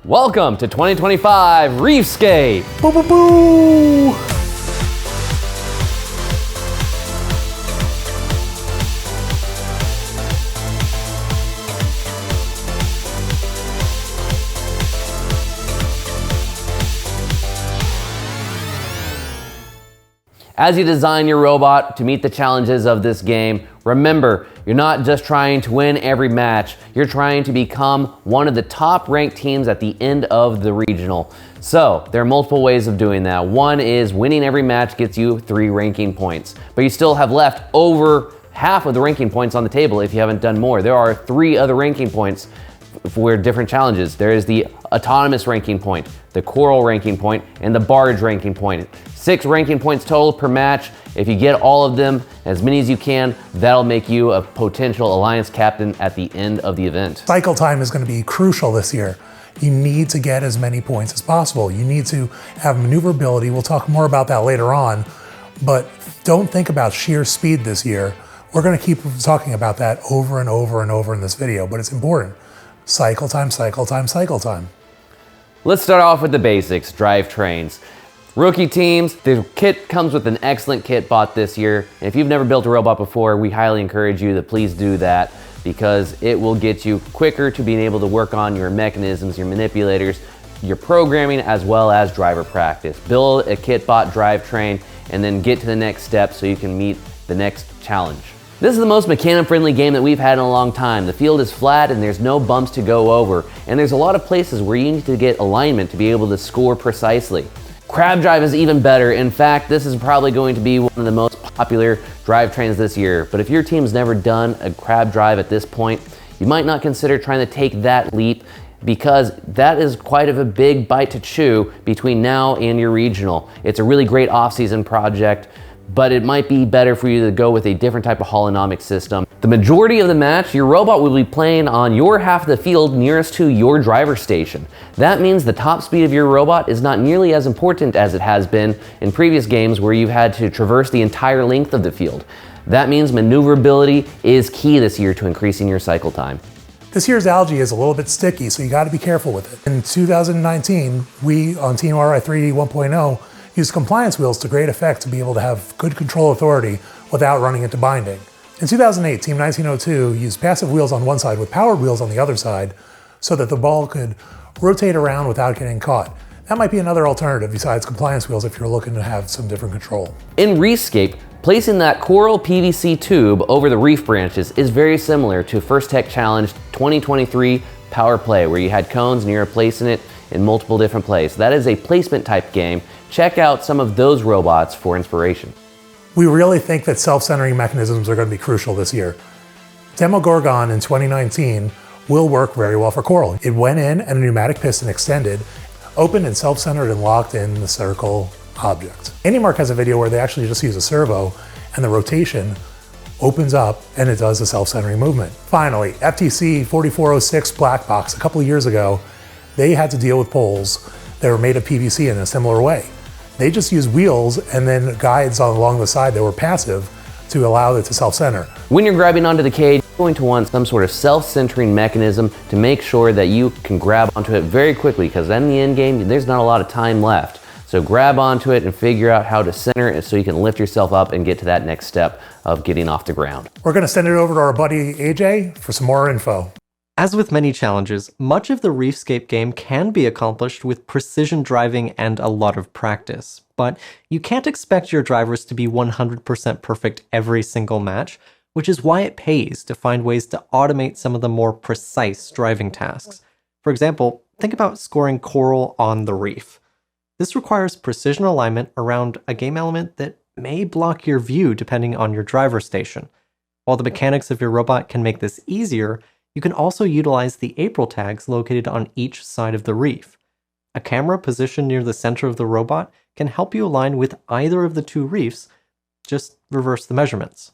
Welcome to 2025 REEFSCAPE! Boo boo boo! As you design your robot to meet the challenges of this game, remember, you're not just trying to win every match, you're trying to become one of the top ranked teams at the end of the regional. So, there are multiple ways of doing that. One is winning every match gets you 3 ranking points, but you still have left over half of the ranking points on the table if you haven't done more. There are 3 other ranking points for different challenges. There is the autonomous ranking point, the coral ranking point, and the barge ranking point. 6 ranking points total per match. If you get all of them, as many as you can, that'll make you a potential alliance captain at the end of the event. Cycle time is going to be crucial this year. You need to get as many points as possible. You need to have maneuverability. We'll talk more about that later on, but don't think about sheer speed this year. We're going to keep talking about that over and over and over in this video, but it's important. Cycle time, cycle time, cycle time. Let's start off with the basics, drivetrains. Rookie teams, the kit comes with an excellent kit bought this year. And if you've never built a robot before, we highly encourage you to please do that because it will get you quicker to being able to work on your mechanisms, your manipulators, your programming, as well as driver practice. Build a kit bot drivetrain and then get to the next step so you can meet the next challenge. This is the most mechanic-friendly game that we've had in a long time. The field is flat and there's no bumps to go over. And there's a lot of places where you need to get alignment to be able to score precisely. Crab drive is even better. In fact, this is probably going to be one of the most popular drivetrains this year. But if your team's never done a crab drive at this point, you might not consider trying to take that leap because that is quite of a big bite to chew between now and your regional. It's a really great off-season project, but it might be better for you to go with a different type of holonomic system. The majority of the match, your robot will be playing on your half of the field nearest to your driver station. That means the top speed of your robot is not nearly as important as it has been in previous games where you've had to traverse the entire length of the field. That means maneuverability is key this year to increasing your cycle time. This year's algae is a little bit sticky, so you got to be careful with it. In 2019, we on Team Ri3D 1.0 used compliance wheels to great effect to be able to have good control authority without running into binding. In 2008, Team 1902 used passive wheels on one side with powered wheels on the other side so that the ball could rotate around without getting caught. That might be another alternative besides compliance wheels if you're looking to have some different control. In REEFSCAPE, placing that coral PVC tube over the reef branches is very similar to First Tech Challenge 2023 Power Play, where you had cones and you're placing it in multiple different places. That is a placement type game. Check out some of those robots for inspiration. We really think that self-centering mechanisms are going to be crucial this year. Demogorgon in 2019 will work very well for coral. It went in and a pneumatic piston extended, opened and self-centered and locked in the circle object. AndyMark has a video where they actually just use a servo and the rotation opens up and it does a self-centering movement. Finally, FTC 4406 black box a couple of years ago, they had to deal with poles that were made of PVC in a similar way. They just used wheels and then guides along the side that were passive to allow it to self-center. When you're grabbing onto the cage, you're going to want some sort of self-centering mechanism to make sure that you can grab onto it very quickly, because in the end game, there's not a lot of time left. So grab onto it and figure out how to center it so you can lift yourself up and get to that next step of getting off the ground. We're going to send it over to our buddy AJ for some more info. As with many challenges, much of the REEFSCAPE game can be accomplished with precision driving and a lot of practice, but you can't expect your drivers to be 100% perfect every single match, which is why it pays to find ways to automate some of the more precise driving tasks. For example, think about scoring coral on the reef. This requires precision alignment around a game element that may block your view depending on your driver station. While the mechanics of your robot can make this easier, you can also utilize the April tags located on each side of the reef. A camera positioned near the center of the robot can help you align with either of the 2 reefs, just reverse the measurements.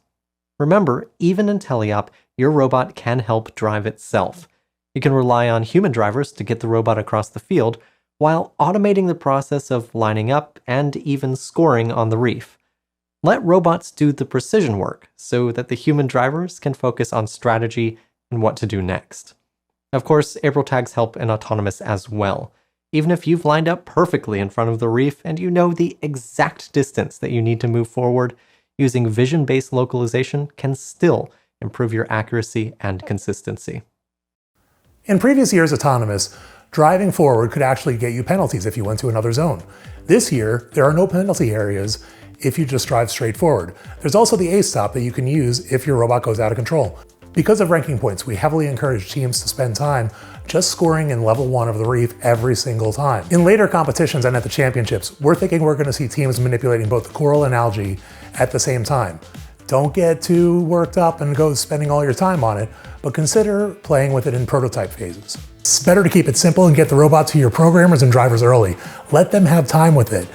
Remember, even in teleop, your robot can help drive itself. You can rely on human drivers to get the robot across the field, while automating the process of lining up and even scoring on the reef. Let robots do the precision work so that the human drivers can focus on strategy and what to do next. Of course, April tags help in autonomous as well. Even if you've lined up perfectly in front of the reef and you know the exact distance that you need to move forward, using vision-based localization can still improve your accuracy and consistency. In previous years' autonomous, driving forward could actually get you penalties if you went to another zone. This year, there are no penalty areas if you just drive straight forward. There's also the A-stop that you can use if your robot goes out of control. Because of ranking points, we heavily encourage teams to spend time just scoring in level 1 of the reef every single time. In later competitions and at the championships, we're thinking we're going to see teams manipulating both the coral and algae at the same time. Don't get too worked up and go spending all your time on it, but consider playing with it in prototype phases. It's better to keep it simple and get the robot to your programmers and drivers early. Let them have time with it.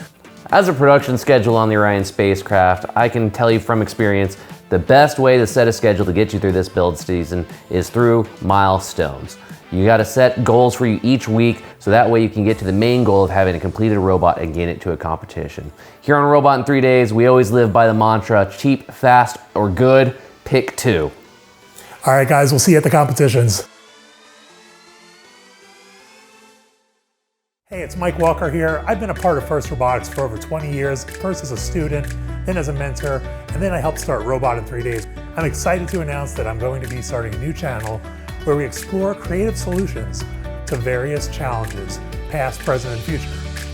As a production schedule on the Orion spacecraft, I can tell you from experience, the best way to set a schedule to get you through this build season is through milestones. You gotta set goals for you each week, so that way you can get to the main goal of having a completed robot and get it to a competition. Here on Robot in 3 Days, we always live by the mantra, cheap, fast, or good, pick 2. All right, guys, we'll see you at the competitions. Hey, it's Mike Walker here. I've been a part of FIRST Robotics for over 20 years, first as a student, then as a mentor, and then I helped start Robot in 3 Days. I'm excited to announce that I'm going to be starting a new channel where we explore creative solutions to various challenges, past, present, and future.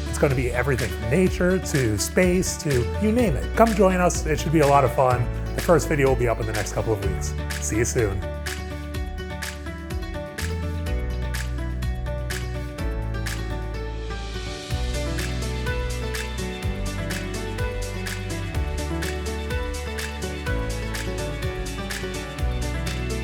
It's going to be everything from nature to space to you name it. Come join us. It should be a lot of fun. The first video will be up in the next couple of weeks. See you soon.